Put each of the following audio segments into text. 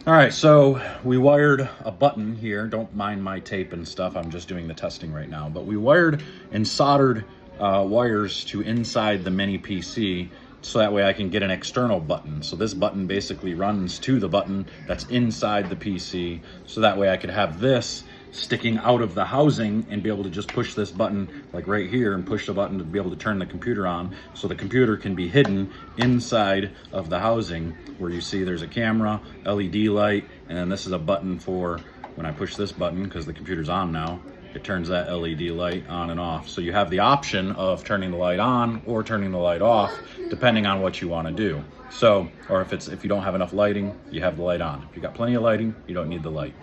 All right, so we wired a button here. Don't mind my tape and stuff. I'm just doing the testing right now. But we wired and soldered wires to inside the mini PC so that way I can get an external button. So this button basically runs to the button that's inside the PC. So that way I could have this sticking out of the housing and be able to just push this button like right here and push the button to be able to turn the computer on, so the computer can be hidden inside of the housing, where you see there's a camera, LED light, and then this is a button for when I push this button, because the computer's on now, it turns that LED light on and off. So you have the option of turning the light on or turning the light off depending on what you want to do. So, or if you don't have enough lighting, you have the light on. If you got plenty of lighting, you don't need the light.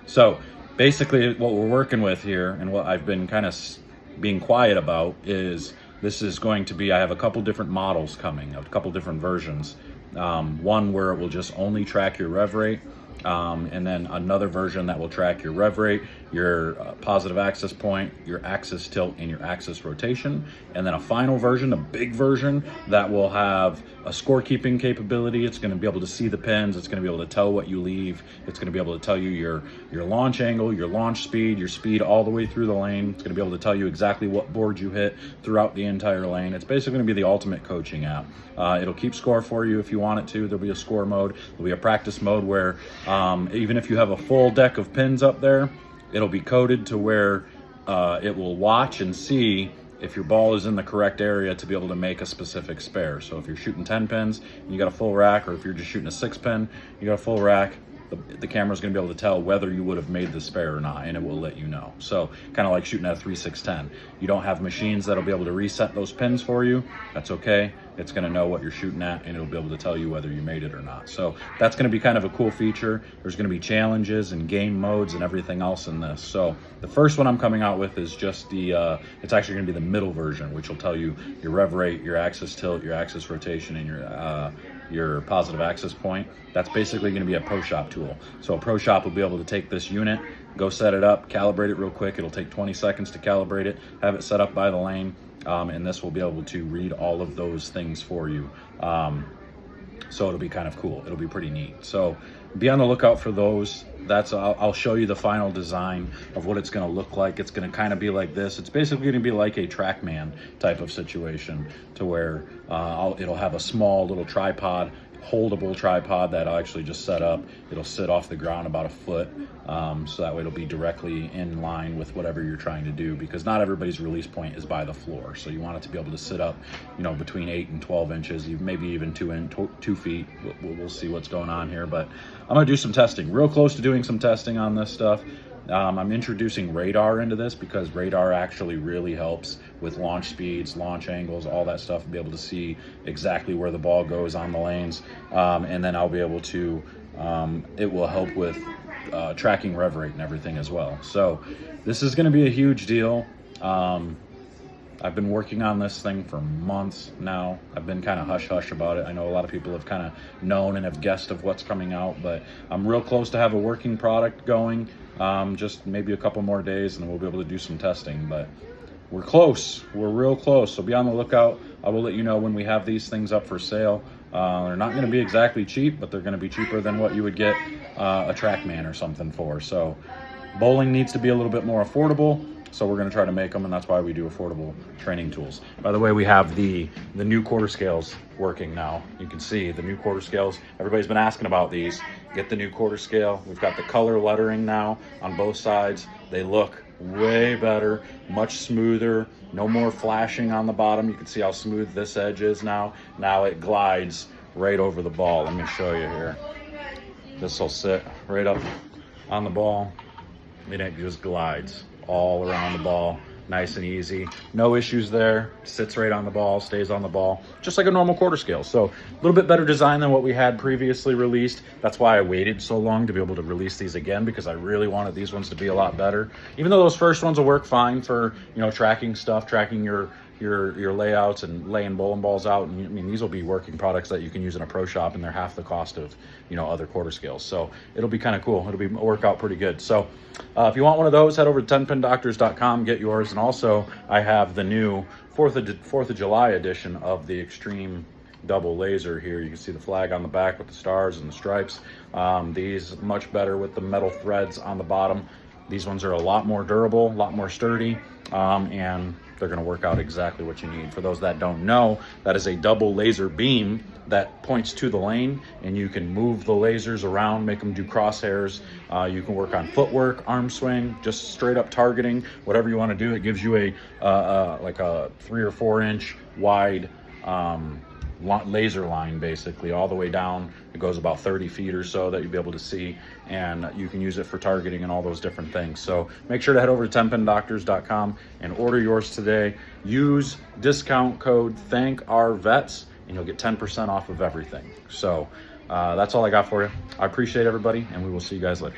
So basically what we're working with here, and what I've been kind of being quiet about, is this is going to be, I have a couple different models coming, a couple different versions. One where it will just only track your rev rate, and then another version that will track your rev rate, your positive axis point, your axis tilt, and your axis rotation. And then a final version, a big version, that will have a scorekeeping capability. It's going to be able to see the pins. It's going to be able to tell what you leave. It's going to be able to tell you your launch angle, your launch speed, your speed all the way through the lane. It's going to be able to tell you exactly what board you hit throughout the entire lane. It's basically going to be the ultimate coaching app. It'll keep score for you if you want it to. There'll be a score mode. There'll be a practice mode where even if you have a full deck of pins up there, it'll be coded to where it will watch and see if your ball is in the correct area to be able to make a specific spare. So if you're shooting 10 pins and you got a full rack, or if you're just shooting a 6 pin, you got a full rack, the camera's going to be able to tell whether you would have made the spare or not, and it will let you know. So kind of like shooting at a 3-6-10. You don't have machines that'll be able to reset those pins for you. That's okay. It's going to know what you're shooting at, and it'll be able to tell you whether you made it or not. So that's going to be kind of a cool feature. There's going to be challenges and game modes and everything else in this. So the first one I'm coming out with is just the, it's actually going to be the middle version, which will tell you your rev rate, your axis tilt, your axis rotation, and your positive axis point. That's basically going to be a pro shop tool. So a pro shop will be able to take this unit, go set it up, calibrate it real quick. It'll take 20 seconds to calibrate it, have it set up by the lane, and this will be able to read all of those things for you. So it'll be kind of cool. It'll be pretty neat. So be on the lookout for those. I'll show you the final design of what it's going to look like. It's going to kind of be like this. It's basically going to be like a Trackman type of situation, to where it'll have a small little tripod, holdable tripod that I'll actually just set up. It'll sit off the ground about a foot, so that way it'll be directly in line with whatever you're trying to do, because not everybody's release point is by the floor. So you want it to be able to sit up, between 8 and 12 inches, maybe even 2 feet. We'll see what's going on here, but I'm gonna do some testing. Real close to doing some testing on this stuff. I'm introducing radar into this because radar actually really helps with launch speeds, launch angles, all that stuff, be able to see exactly where the ball goes on the lanes. And then I'll be able to, it will help with tracking rev rate and everything as well. So this is going to be a huge deal. I've been working on this thing for months now. I've been kind of hush-hush about it. I know a lot of people have kind of known and have guessed of what's coming out, but I'm real close to have a working product going. Just maybe a couple more days and then we'll be able to do some testing, but we're close. We're real close. So be on the lookout. I will let you know when we have these things up for sale. They're not going to be exactly cheap, but they're going to be cheaper than what you would get a Trackman or something for. So bowling needs to be a little bit more affordable. So we're going to try to make them, and that's why we do affordable training tools. By the way, we have the new quarter scales working now. You can see the new quarter scales. Everybody's been asking about these. Get the new quarter scale. We've got the color lettering now on both sides. They look way better, much smoother, no more flashing on the bottom. You can see how smooth this edge is now. Now it glides right over the ball. Let me show you here. This will sit right up on the ball, and it just glides all around the ball, nice and easy. No issues there. Sits right on the ball, stays on the ball, just like a normal quarter scale. So a little bit better design than what we had previously released. That's why I waited so long to be able to release these again, because I really wanted these ones to be a lot better. Even though those first ones will work fine for, tracking stuff, tracking your layouts and laying bowling balls out. And I mean, these will be working products that you can use in a pro shop, and they're half the cost of, other quarter scales. So it'll be kind of cool. It'll work out pretty good. So if you want one of those, head over to 10pindoctors.com, get yours. And also I have the new 4th of July edition of the Extreme double laser here. You can see the flag on the back with the stars and the stripes. These much better with the metal threads on the bottom. These ones are a lot more durable, a lot more sturdy, and they're gonna work out exactly what you need. For those that don't know, that is a double laser beam that points to the lane, and you can move the lasers around, make them do crosshairs. You can work on footwork, arm swing, just straight up targeting, whatever you wanna do. It gives you like a 3 or 4 inch wide laser line, basically all the way down. It goes about 30 feet or so that you'll be able to see, and you can use it for targeting and all those different things. So make sure to head over to 10pindoctors.com and order yours today. Use discount code THANKOURVETS and you'll get 10% off of everything. So that's all I got for you. I appreciate everybody, and we will see you guys later.